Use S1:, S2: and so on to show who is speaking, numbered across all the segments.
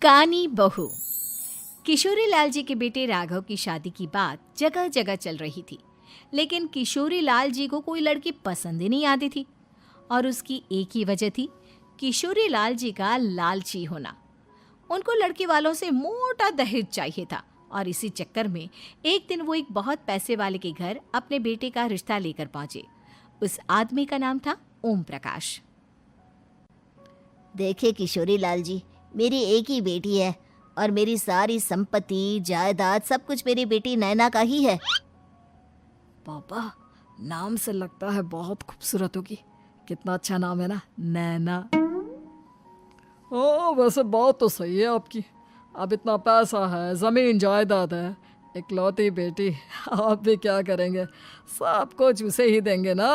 S1: कानी बहू। किशोरी लाल जी के बेटे राघव की शादी की बात जगह जगह चल रही थी, लेकिन किशोरी लाल जी को कोई लड़की पसंद ही नहीं आती थी। और उसकी एक ही वजह थी, किशोरी लाल जी का लालची होना। उनको लड़की वालों से मोटा दहेज चाहिए था और इसी चक्कर में एक दिन वो एक बहुत पैसे वाले के घर अपने बेटे का रिश्ता लेकर पहुंचे। उस आदमी का नाम था ओम प्रकाश।
S2: देखिए किशोरी लाल जी, मेरी एक ही बेटी है और मेरी सारी संपत्ति जायदाद सब कुछ मेरी बेटी नैना का ही है।
S3: पापा, नाम से लगता है बहुत खूबसूरत होगी। कितना अच्छा नाम है ना, नैना। ओ, वैसे बात तो सही है आपकी। अब इतना पैसा है, जमीन जायदाद है, इकलौती बेटी, आप भी क्या करेंगे? सब कुछ उसे ही देंगे ना।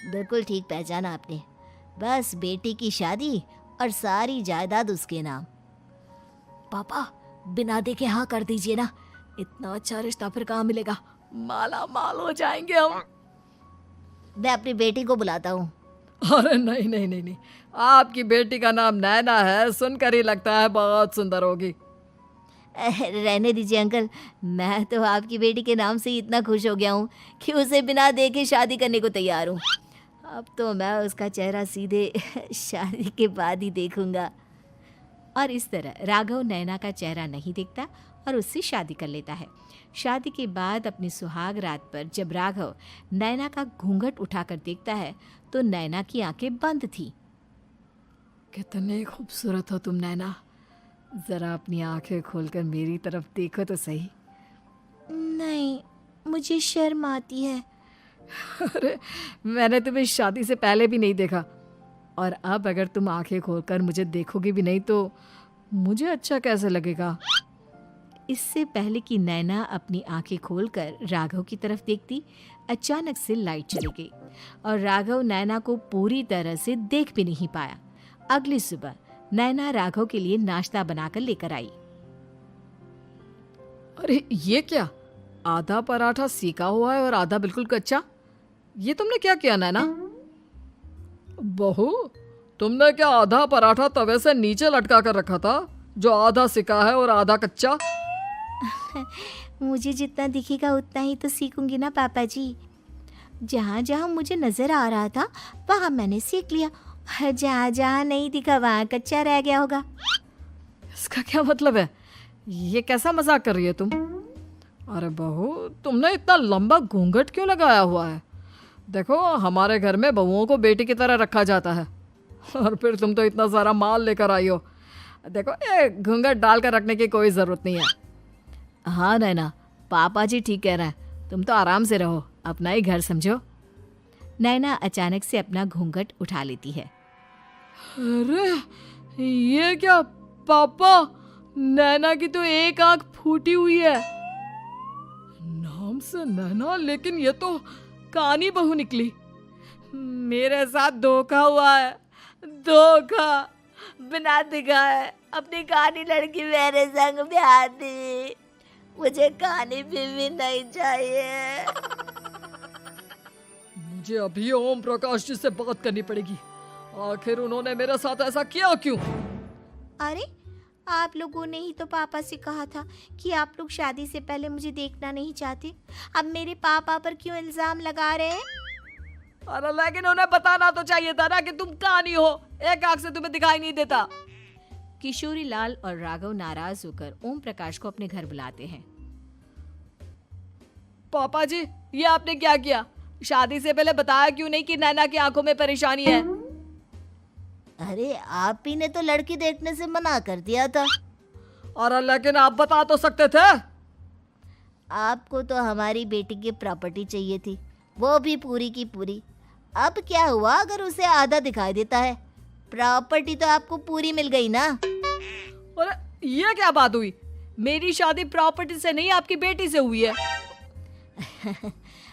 S2: बिल्कुल ठीक पहचाना आपने। बस बेटी की शादी और सारी जायदाद उसके नाम।
S3: पापा, बिना देखे हाँ कर दीजिए ना। इतना अच्छा रिश्ता फिर कहाँ मिलेगा? माला माल हो जाएंगे हम।
S2: मैं अपनी बेटी को बुलाता हूँ।
S3: अरे नहीं नहीं नहीं नहीं, आपकी बेटी का नाम नैना है, सुनकर ही लगता है बहुत सुंदर होगी।
S2: रहने दीजिए अंकल, मैं तो आपकी बेटी के नाम से ही इतना खुश हो गया हूँ कि उसे बिना देखे शादी करने को तैयार हूँ। अब तो मैं उसका चेहरा सीधे शादी के बाद ही देखूंगा।
S1: और इस तरह राघव नैना का चेहरा नहीं देखता और उससे शादी कर लेता है। शादी के बाद अपनी सुहाग रात पर जब राघव नैना का घूंघट उठाकर देखता है तो नैना की आंखें बंद थी।
S3: कितनी खूबसूरत हो तुम नैना, जरा अपनी आंखें खोलकर मेरी तरफ देखो तो सही।
S2: नहीं, मुझे शर्म आती है।
S3: अरे, मैंने तुम्हें शादी से पहले भी नहीं देखा, और अब अगर तुम आंखें खोलकर मुझे देखोगी भी नहीं तो मुझे अच्छा कैसे लगेगा?
S1: इससे पहले कि नैना अपनी आंखें खोलकर राघव की तरफ देखती, अचानक से लाइट चली गई और राघव नैना को पूरी तरह से देख भी नहीं पाया। अगली सुबह नैना राघव के लिए नाश्ता बनाकर लेकर आई।
S3: अरे ये क्या, आधा पराठा सीका हुआ है और आधा बिल्कुल कच्चा। ये तुमने क्या किया नैना? बहू, तुमने क्या आधा पराठा तवे से नीचे लटका कर रखा था, जो आधा सिका है और आधा कच्चा?
S2: मुझे जितना दिखेगा उतना ही तो सीखूंगी ना पापा जी। जहाँ जहाँ मुझे नजर आ रहा था वहाँ मैंने सीख लिया, जहाँ जहाँ नहीं दिखा वहाँ कच्चा रह गया होगा।
S3: इसका क्या मतलब है? ये कैसा मजाक कर रही है तुम? अरे बहू, तुमने इतना लंबा घूंघट क्यों लगाया हुआ है? देखो, हमारे घर में बहुओं को बेटी की तरह रखा जाता है, और फिर तुम तो इतना सारा माल लेकर आई हो। देखो, ये घूंघट डालकर रखने की कोई ज़रूरत नहीं है। हाँ नैना, पापा जी ठीक कह रहे हैं, तुम तो आराम से रहो, अपना ही घर समझो।
S1: नैना अचानक से अपना घूंघट उठा लेती है।
S3: अरे ये क्या पापा, नैना की तो एक आंख फूटी हुई है। नाम से नैना, लेकिन ये तो कानी बहू निकली। मेरे साथ धोखा हुआ है, धोखा।
S2: बिना दिखाए अपनी कानी लड़की मेरे संग ब्याह दी। मुझे कानी बीवी नहीं चाहिए।
S3: मुझे अभी ओम प्रकाश जी से बात करनी पड़ेगी। आखिर उन्होंने मेरे साथ ऐसा किया क्यों?
S2: अरे, आप लोगों ने ही तो पापा से कहा था कि आप लोग शादी से पहले मुझे देखना नहीं चाहते। अब मेरे पापा पर क्यों इल्जाम लगा रहे हैं?
S3: अरे लेकिन उन्हें बताना तो चाहिए था ना कि तुम कानी हो, एक आंख से तुम्हें दिखाई नहीं देता।
S1: किशोरी लाल और राघव नाराज होकर ओम प्रकाश को अपने घर बुलाते हैं।
S3: पापा जी, ये आपने क्या किया? शादी से पहले बताया क्यों नहीं कि नैना की आंखों में परेशानी है?
S2: अरे, आप ही ने तो लड़की देखने से मना कर दिया था।
S3: अरे लेकिन आप बता तो सकते थे।
S2: आपको तो हमारी बेटी की प्रॉपर्टी चाहिए थी, वो भी पूरी की पूरी। अब क्या हुआ अगर उसे आधा दिखाई देता है? प्रॉपर्टी तो आपको पूरी मिल गई ना।
S3: अरे ये क्या बात हुई? मेरी शादी प्रॉपर्टी से नहीं, आपकी बेटी से हुई है।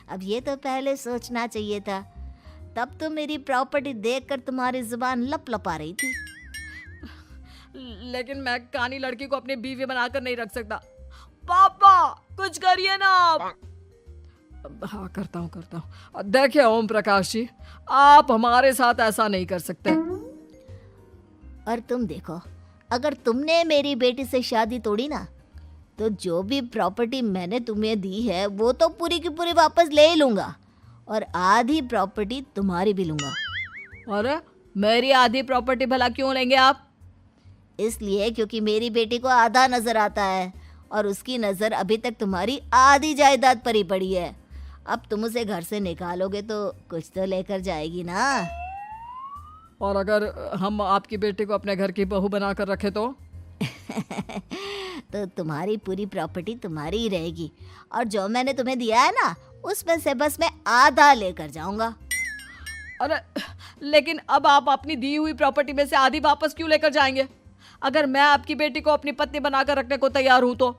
S2: अब ये तो पहले सोचना चाहिए था, तब तो मेरी प्रॉपर्टी देखकर तुम्हारी जुबान लप लपा रही थी।
S3: लेकिन मैं कानी लड़की को अपनी बीवी बनाकर नहीं रख सकता। पापा, कुछ करिए ना आप। हाँ, करता हूँ। देखिए ओम प्रकाश जी, आप हमारे साथ ऐसा नहीं कर सकते।
S2: और तुम देखो, अगर तुमने मेरी बेटी से शादी तोड़ी ना, तो जो भी प्रॉपर्टी मैंने तुम्हें दी है वो तो पूरी की पूरी वापस ले ही लूँगा, और आधी प्रॉपर्टी तुम्हारी भी लूँगा।
S3: अरे मेरी आधी प्रॉपर्टी भला क्यों लेंगे आप?
S2: इसलिए क्योंकि मेरी बेटी को आधा नज़र आता है और उसकी नज़र अभी तक तुम्हारी आधी जायदाद पर ही पड़ी है। अब तुम उसे घर से निकालोगे तो कुछ तो लेकर जाएगी ना।
S3: और अगर हम आपकी बेटी को अपने घर की बहू बना कर रखे तो?
S2: तो तुम्हारी पूरी प्रॉपर्टी तुम्हारी ही रहेगी, और जो मैंने तुम्हें दिया है ना, उसमें से बस मैं आधा लेकर जाऊंगा।
S3: अरे लेकिन अब आप अपनी दी हुई प्रॉपर्टी में से आधी वापस क्यों लेकर जाएंगे? अगर मैं आपकी बेटी को अपनी पत्नी बनाकर रखने को तैयार हूं तो?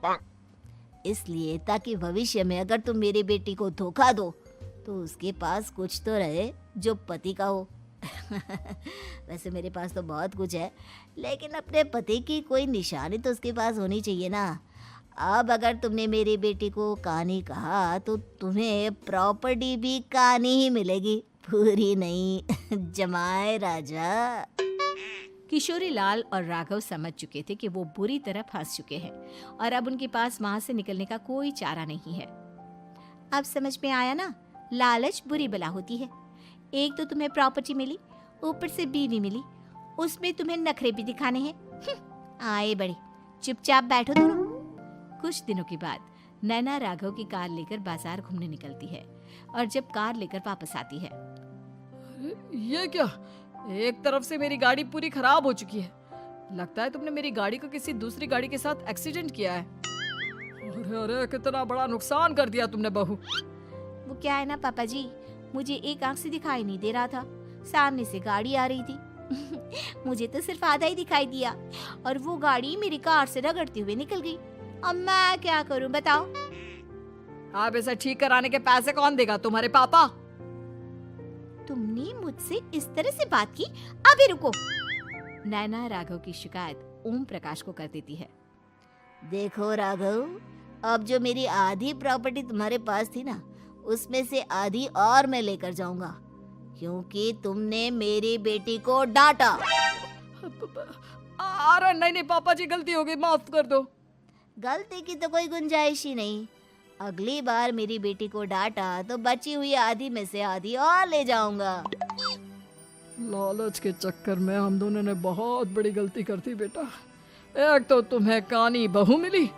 S2: इसलिए ताकि भविष्य में अगर तुम मेरी बेटी को धोखा दो तो उसके पास कुछ तो रहे जो पति का हो। वैसे मेरे पास तो बहुत कुछ है, लेकिन अपने पति की कोई निशानी तो उसके पास होनी चाहिए ना। अब अगर तुमने मेरी बेटी को कानी कहा तो तुम्हें प्रॉपर्टी भी कानी ही मिलेगी, पूरी नहीं। जमाए राजा।
S1: किशोरी लाल और राघव समझ चुके थे कि वो बुरी तरह फंस चुके हैं और अब उनके पास वहां से निकलने का कोई चारा नहीं है। अब समझ में आया ना, लालच बुरी बला होती है। एक तो तुम्हें प्रॉपर्टी मिली, ऊपर से बीवी मिली, उसमें तुम्हें नखरे भी दिखाने हैं। आए बड़े, चुपचाप बैठो दोनों। कुछ दिनों के बाद नैना राघव की कार लेकर बाजार घूमने निकलती है और जब कार लेकर वापस आती है,
S3: ये क्या? एक तरफ से मेरी गाड़ी पूरी खराब हो चुकी है। लगता है तुमने मेरी गाड़ी को किसी दूसरी गाड़ी के साथ एक्सीडेंट किया है। अरे अरे कितना बड़ा नुकसान कर दिया तुमने बहू।
S1: वो क्या है ना पापा जी, मुझे एक आंख से दिखाई नहीं दे रहा था, सामने से गाड़ी आ रही थी। मुझे तो सिर्फ आधा ही दिखाई दिया और वो गाड़ी मेरी कार से रगड़ते हुए निकल गई। अब मैं क्या करूं बताओ?
S3: आप इसे ठीक कराने के पैसे कौन देगा? तुम्हारे पापा?
S1: तुमने मुझसे इस तरह से बात की? अभी रुको। नैना राघव की शिकायत ओम प्रकाश को कर देती है।
S2: देखो राघव, अब जो मेरी आधी प्रॉपर्टी तुम्हारे पास थी ना, उसमें से आधी और मैं लेकर जाऊंगा, क्योंकि तुमने मेरी बेटी को डांटा।
S3: अरे नहीं नहीं पापा जी, गलती हो गई, माफ कर दो।
S2: गलती की तो कोई गुंजाइश ही नहीं। अगली बार मेरी बेटी को डांटा तो बची हुई आधी में से आधी और ले जाऊंगा।
S3: लालच के चक्कर में हम दोनों ने बहुत बड़ी गलती कर दी बेटा। एक तो तुम्हें कानी बहू मिली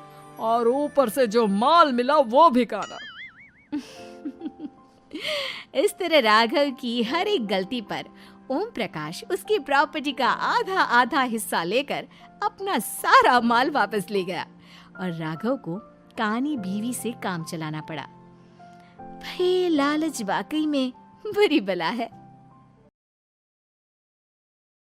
S3: और ऊपर से जो माल मिला वो भी काना।
S1: इस तरह राघव की हर एक गलती पर ओम प्रकाश उसकी प्रॉपर्टी का आधा आधा हिस्सा लेकर अपना सारा माल वापस ले गया और राघव को कानी बीवी से काम चलाना पड़ा। भाई लालच वाकई में बुरी बला है।